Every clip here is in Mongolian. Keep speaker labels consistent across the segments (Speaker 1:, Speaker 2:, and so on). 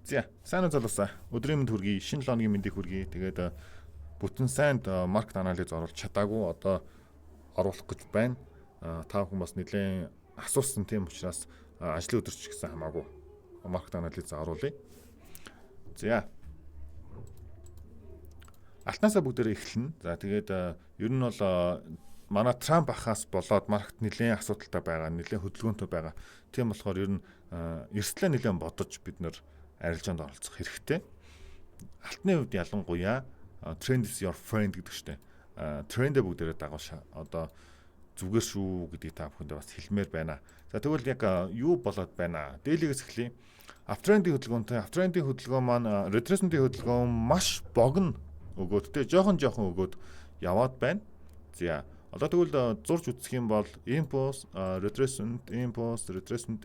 Speaker 1: За, сайн уу залуусаа. Өдрийн мэнд хүргэе, шинэ 7 өдрийн мэндийг хүргэе. Тэгээд бүтэн сайнд маркет анализ оруулж чадаагүй одоо оруулах гэж байна. Та бүхэн бас нэлээд асуусан тийм учраас ажлын өдөрч гэсэн хамаагүй маркет анализ оруулъя. За. Алтнаасаа бүгдээрээ эхэлнэ. За тэгээд ер нь бол манай Трамп ахаас болоод маркет нэлээд асуудалтай байгаа, нэлээд хөдөлгөөнтэй байгаа. Тийм болохоор ер нь эрсдлээ нэлээд бодож бид нэр арилжаанд оролцох хэрэгтэй. Алтны хувьд ялангуяа trend is your friend гэдэг чтэй. Трендээ бүгдээрээ дагуу одоо зүгээр шүү гэдгийг та бүхэнд бас хэлмээр байна. За тэгвэл яг юу болоод байна? Дээлигээс эхлэе. Uptrend-ийн хөдөлгөөн маань retracement-ийн хөдөлгөөн маш богино өгөөд тэ жоохон өгөөд яваад байна. За одоо тэгвэл зурж үзэх юм бол impulse, retracement,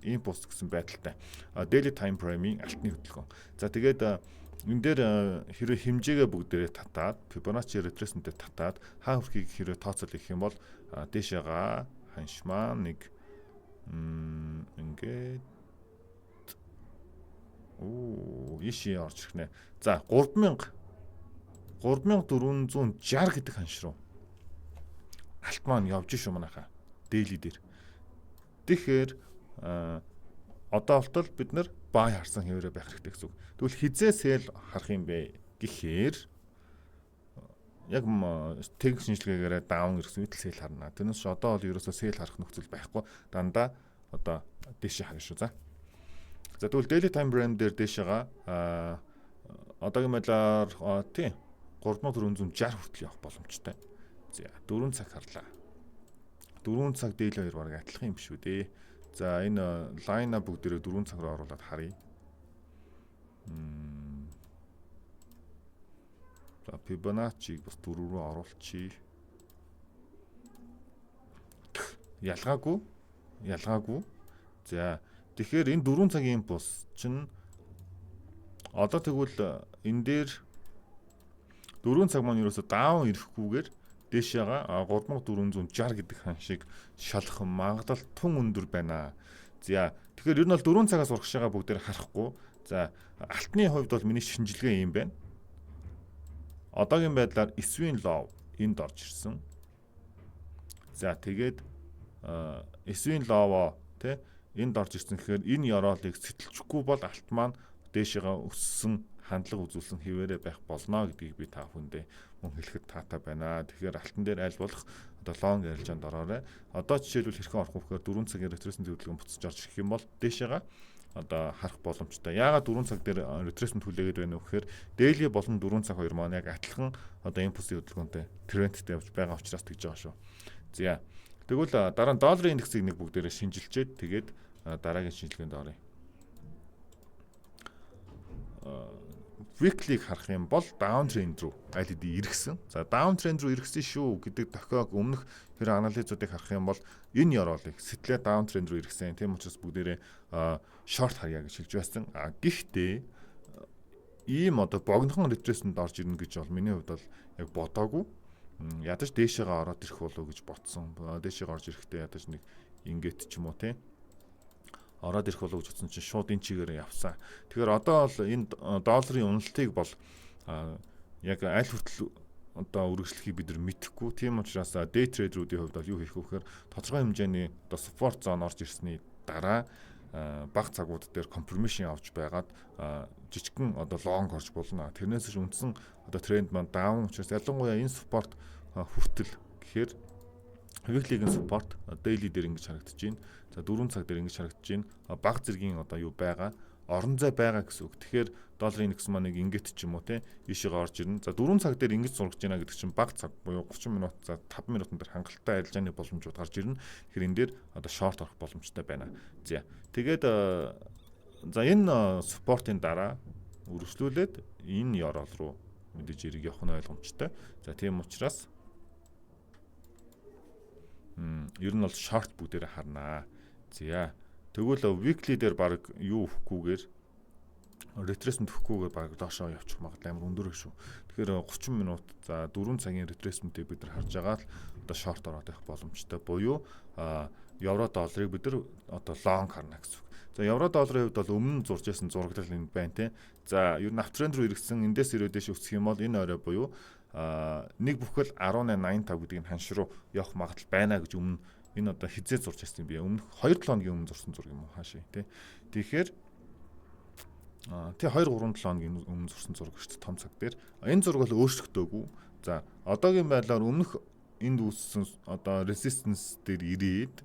Speaker 1: гэсэн байдалтай. Daily time frame-ийн алтны хөдөлгөөн. За тэгээд энэ дээр хэрэв хэмжээгээ бүгдээрээ татаад, Fibonacci retracement-ээр татаад хаа хүрхийг хэрэв тооцоол гэх юм бол дээшээгаа ханшмаа нэг ингээд ишээ орж ирэх нэ. За 3460 гэдэг ханш руу алт маань явж шүү манайхаа daily дээр. Тэгэхээр одоо болтол бид нар buy харсан хэвээрээ байх хэрэгтэй гэсэн үг. Тэгвэл хизээ sell харах юм бэ гэхээр яг техник шинжилгээгээр down гэсэн үйл sell харна. Тэрнээс одоо бол ерөөсөө sell харах нөхцөл байхгүй. Дандаа одоо дээшээ харна шүү. За тэгвэл daily time frame дээр дээшээгаа одоогийн байдлаар 3460 хүртэл явах боломжтой. За 4 цаг харлаа. 4 цаг daily 2 баг адилхан юм шүү дээ. За энэ line-а бүгдээрээ 4 цаг руу оруулаад харъя. За Fibonacci-г бас 4 рүү оруулчихъя. Ялгаагүй. За тэгэхээр энэ 4 цагийн импульс чинь одоо тэгвэл энэ дээр 4 цаг маань ерөөсө даун ирэхгүйгээр дээшээгаа 3460 гэдэг хан шиг шалах магадлал тун өндөр байна. За тэгэхээр ер нь бол 4 цагаас урагшаага бүгдээр харахгүй. За алтны хувьд бол миний шинжилгээ юм байна. Одоогийн байдлаар Swing Low энд орж ирсэн. За тэгээд Swing Low энд орж ирсэн гэхээр энэ ёроолыг сэтэлчихгүй бол алт маань дээшээгаа өссөн хандлага үзүүлсэн хിവэрэ байх болно гэдгийг би та бүхэндээ мөн хэлэхэд таатай байна. Тэгэхээр алтан дээр аль болох одоо long ярилцаанд ороорой. Одоо жишээлбэл хэрхэн орох вэ гэхээр 4 цагийн retracement хөдөлгөөн буцаж орж ирэх юм бол дээшээгаа одоо харах боломжтой. Яагаад 4 цаг дээр retracement хүлээгээд байна вэ гэхээр daily болон 4 цаг хоёр маань яг адилхан одоо impulse хөдөлгөөнтэй трендтэй явж байгаа учраас тэгж байгаа шүү. За тэгвэл дараа нь долларын индексийг нэг бүгдээрээ шинжилчээд тэгээд дараагийн шинжилгээнд оръё. Weekly-г харах юм бол downtrend руу аль хэдийн иргэсэн. За downtrend руу иргэсэн шүү гэдэг дохиог өмнөх хэрэг анализуудыг харах юм бол энэ ёроолыг сэтлээ downtrend руу иргэсэн. Тийм учраас бүгдээрээ short харьяа гэж хэлж байсан. Гэхдээ ийм одоо богинохон retracement орж ирнэ гэж бол миний хувьд бол яг бодоогүй. Ядаж дээшээгээ ороод ирэх болов гэж бодсон. Дээшээгээ орж ирэхдээ ядаж нэг ингээд ч юм уу тийм ороод ирэх болов гэж утсан чинь шууд энэ чигээр явсан. Тэгэхээр одоо бол энэ долларын уналтыг бол яг аль хүртэл одоо үргэлжлэхийг бид нар мэдэхгүй. Тийм учраас day trader-уудын хувьд бол юу хийх вэ гэхээр тодорхой хэмжээний одоо support zone орж ирсний дараа бага цагууд дээр confirmation авч байгаад жижигхэн одоо long орж болно. Тэрнээс ч үндсэн одоо тренд маань down учраас ялангуяа энэ support хүртэл гэхээр weekly-ийн support daily дээр ингэж харагдаж байна. За 4 цаг дээр ингэж харагдаж байна. Бага зэргийн одоо юу байгаа? Орон зай байгаа гэсэн үг. Тэгэхээр долларын индекс маань нэг ингээд ч юм уу те ийшээ орж ирнэ. За 4 цаг дээр ингэж сургаж байна гэдэг чинь бага цаг буюу 30 минут за 5 минутын дээр хангалттай арилжааны боломжууд гарч ирнэ. Тэгэхээр энэ дээр одоо short орох боломжтой байна. За тэгээд за энэ support-ын дараа үргэлжлүүлээд энэ ёроол руу мэдээж эрг явах нь ойлгомжтой. За тийм учраас ер нь бол short бүгдээрээ харнаа. За тэгвэл weekly дээр баг юу өгөхгүйгээр retracement өгөхгүйгээр баг доошоо явчих магадлал амар өндөр шүү. Тэгэхээр 30 минут за 4 цагийн retracement-ийг бид нар харж байгаа л одоо short ороод байх боломжтой. Буюу евро долларыг бид нар одоо long харна гэсэн үг. За евро долларын хувьд бол өмнө зурж байсан зураглал энэ байна те. За ер нь аптрend руу эргэсэн эндээс ирээд дэш өсөх юм бол энэ орой буюу нэг бүхэл 1885 гэдэг нь ханш руу явах магадлал байна гэж өмнө энэ одоо хизээ зурж байсан юм би. Өмнөх 2-7 хоногийн өмнө зурсан зураг юм уу хаашаа те. Тэгэхээр тий 2-3-7 хоногийн өмнө зурсан зураг шүү дээ том цаг дээр. Энэ зураг бол өөрчлөгдөөгүй. За одоогийн байдлаар өмнөх энд үүссэн одоо resistance дээр ирээд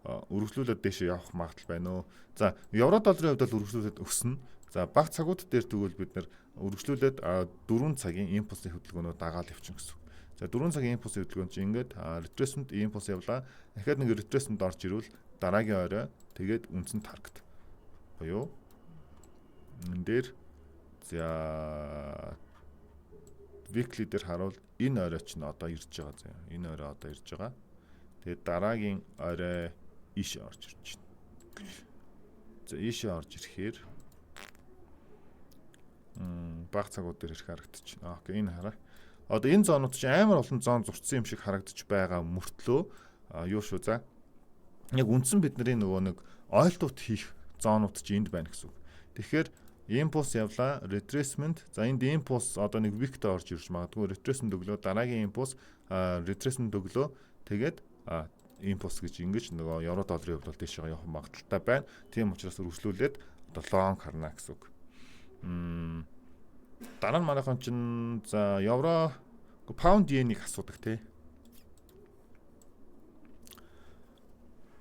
Speaker 1: өргөжлүүлээд дэше явах магадлал байна уу. За евро долларын хувьд бол өргөжлүүлээд өснө. За бага цагууд дээр тэгвэл бид нэр өргөжлүүлээд 4 цагийн импульсийн хөдөлгөөнөөр дагаад явчихна гэсэн. За 4 цагийн импульсийн хөдөлгөөн чинь ингээд retracement импульс явлаа. Дахиад нэг retracement орж ирвэл дараагийн орой тэгээд үндсэн таргет. Буюу энэ дээр за weekly дээр харуул энэ орой чинь одоо ирж байгаа заа. Энэ орой одоо ирж байгаа. Тэгээд дараагийн орой ийшээ орж ирж байна. За ийшээ орж ирэхээр баг цагууд дээр ирэх харагдчихна. Окей, энэ хараа. Одоо энэ зоонууд чинь амар олон зоон зурцсан юм шиг харагдаж байгаа мөртлөө юу шүү за. Яг үндсэн бидний нөгөө нэг ойлтууд хийх зоонууд чинь энд байна гэсэн үг. Тэгэхээр импульс явлаа, retracement. За энд импульс одоо нэг week-тэй орж ирж магадгүй retracement өглөө, дараагийн импульс retracement өглөө. Тэгээд импульс гэж ингэж нөгөө евро долларын хувьд дэшээ явах магадaltaй байна. Тийм учраас өргөжлүүлээд одоо long харна гэсэн үг. Дараа нь манайхан чинь за евро паунд йенийг асуудаг тий.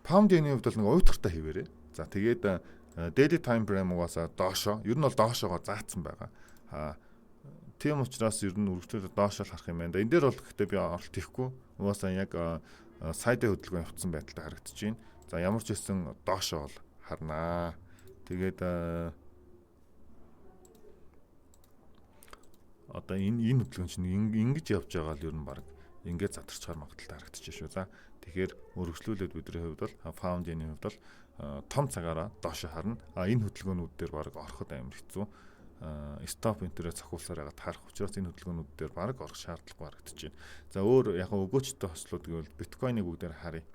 Speaker 1: Паунд йений хувьд бол нэг уйтгартай хэвээрээ. За тэгээд daily time frame угаасаа доошоо. Ер нь бол доошоогоо заацсан байгаа. Тийм учраас ер нь өргөжлөлөд доошоо харах юм байна. Энэ дээр бол гэхдээ би оролт хийхгүй. Угаасаа яг сайдын хөдөлгөөн явуулсан байдалтай харагдаж байна. За ямар ч байсан доошоо бол харнаа. Тэгээд одоо энэ хөдөлгөөн чинь ингэж явж байгаа л ер нь баг ингэж задарчгаар магадaltaй харагдаж шүү. За тэгэхээр өргөжлүүлээд бидний хувьд бол found-ийн хувьд бол том цагаараа доошоо харна. Энэ хөдөлгөөнүүд дээр баг ороход амар хэцүү. Stop энтерээ цохиулсаар байгаа таарах учраас энэ хөдөлгөөнүүд дээр баг орох шаардлагагүй харагдаж байна. За өөр яг өгөөчтэй хослууд гэвэл биткойныг бүгдээр харъя.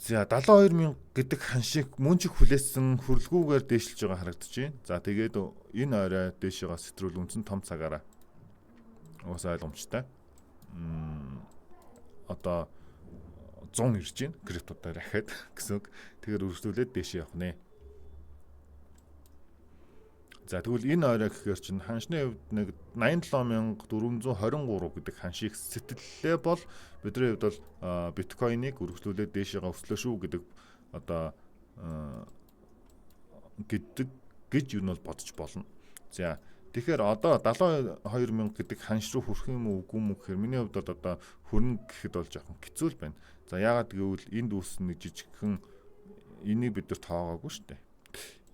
Speaker 1: За 72,000 гэдэг ханшиг мөн ч хүлээсэн хөрөлгүүгээр дээшилж байгаа харагдаж байна. За тэгээд энэ орой дээшээ сэтрүүл үнсэн том цагаараа уус ойлгомжтой. Одоо 100 ирж байна. Криптодоо дахиад гэсэн үг. Тэгэхээр өргөжлүүлээд дээшээ явах нэ. За тэгвэл энэ орой гэхээр чинь ханшны хувьд нэг 87,423 гэдэг ханшийг сэтгэллээ бол бидний хувьд бол биткойныг өргөжлүүлээд дээшээ өслөө шүү гэдэг одоо гэдэг гэж юу нь бол бодож болно. За тэгэхээр одоо 72,000 гэдэг ханш руу хүрэх юм уу үгүй юм гэхээр миний хувьд бол одоо хүрнэ гэхэд бол жоохон хэцүү л байна. За яагаад гэвэл энд үүснэ нэг жижигхэн энийг бид нар тоогоогүй шүү дээ.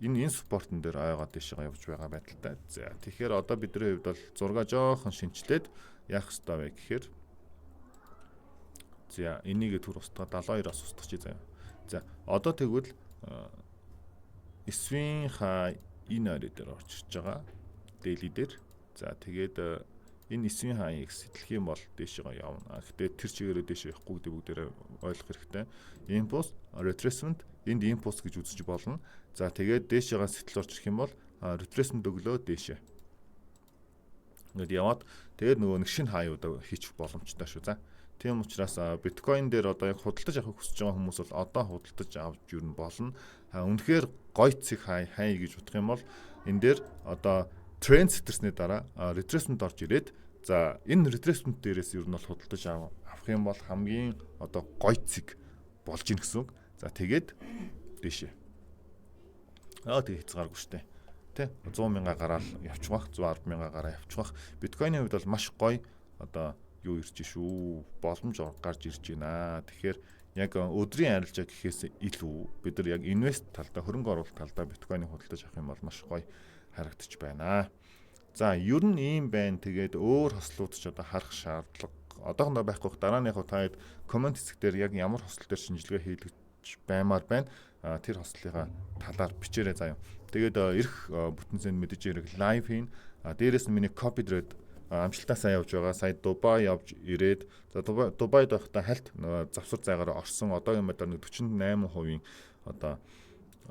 Speaker 1: Энэ спортон дээр ойгоо дэшээ явж байгаа байдалтай. За тэгэхээр одоо бидний хувьд бол зурга жоохон шинчлээд яах ёстой вэ гэхээр за энийг түр устгаа 72-аас устгах заяа. За одоо тэгвэл эсвийн хай энэ орой дээр орчиж байгаа. Daily дээр. За тэгээд энэ эсвийн хаяыг сэтлэх юм бол дэшээ явна. Гэтэ тэр чигээрээ дэшээ явахгүй гэдэг бүгдээрээ ойлгох хэрэгтэй. Impulse, retracement энд импульс гэж үзэж болно. За тэгээд дээшээгээ сэтэл орж ирэх юм бол retracement өглөө дээшээ. Ингээд яваад тэгээд нөгөө нэг шинэ хаяууд хийчих боломжтой шүү. За тийм учраас биткойн дээр одоо яг худалдаж авах хүсэж байгаа хүмүүс бол одоо худалдаж авч юрн болно. Үнэхээр гоё цэг хай гэж бодох юм бол энэ дээр одоо тренд сэтэрсний дараа retracement орж ирээд за энэ retracement дээрээс ер нь бол худалдаж авах юм бол хамгийн одоо гоё цэг болж ийн гэсэн үг. За тэгээд дээшээ. Тэгээ хязгааргүй штэ. Тэ 100,000 гараал явчихвах, 110,000 гараа явчихвах. Биткойны хувьд бол маш гоё одоо юу ирж шүү. Боломж гарч ирж байна. Тэгэхээр яг өдрийн арилжаа гэхээс илүү бид нар яг инвест талдаа хөрөнгө оруулалт талдаа биткойныг худалдаж авах юм бол маш гоё харагдаж байна. За ер нь ийм байна. Тэгээд өөр хослууд ч одоо харах шаардлага одоохондоо байхгүй. Дарааныхаа таад комент хэсгээр яг ямар хосол дээр шинжилгээ хийлгэж баймаар байна. Тэр хослынхаа талаар бичээрэй заяа. Тэгээд ирэх бүтэн зэнд мэдээж хэрэг лайв хийн. Дээрээс нь миний copy thread амжилтаа сайн явж байгаа. Сая Дубай явж ирээд за Дубайд байхдаа хальт завсар зайгаар орсон. Одоогийн байдлаар 48% одоо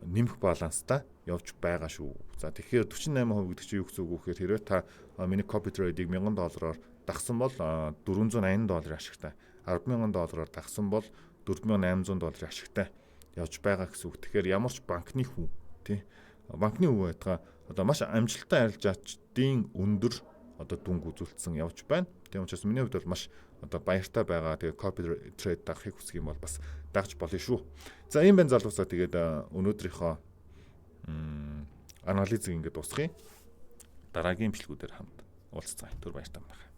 Speaker 1: нэмэх баланстай явж байгаа шүү. За тэгэхээр 48% гэдэг чинь юу гэсэн үг вэ гэхээр хэрвээ та миний copy trade-ийг $1000-оор дагсан бол $480 ашигтай. $10,000-оор дагсан бол $4800 ашигтай явж байгаа гэсэн үг. Тэгэхээр ямар ч банкны хүн тий банкны хүн байтугай одоо маш амжилттай арилжаачдын өндөр одоо дүнг үзүүлсэн явж байна. Тийм учраас миний хувьд бол маш одоо баяртай байгаа. Тэгээ copy trade дагахыг хүсэх юм бол бас дагж болно шүү. За ийм байна залуусаа тэгээд өнөөдрийнхөө анализыг ингээд дуусгая. Дараагийн бичлэгүүдээр хамт уулзцгаая. Түр баяртай байна.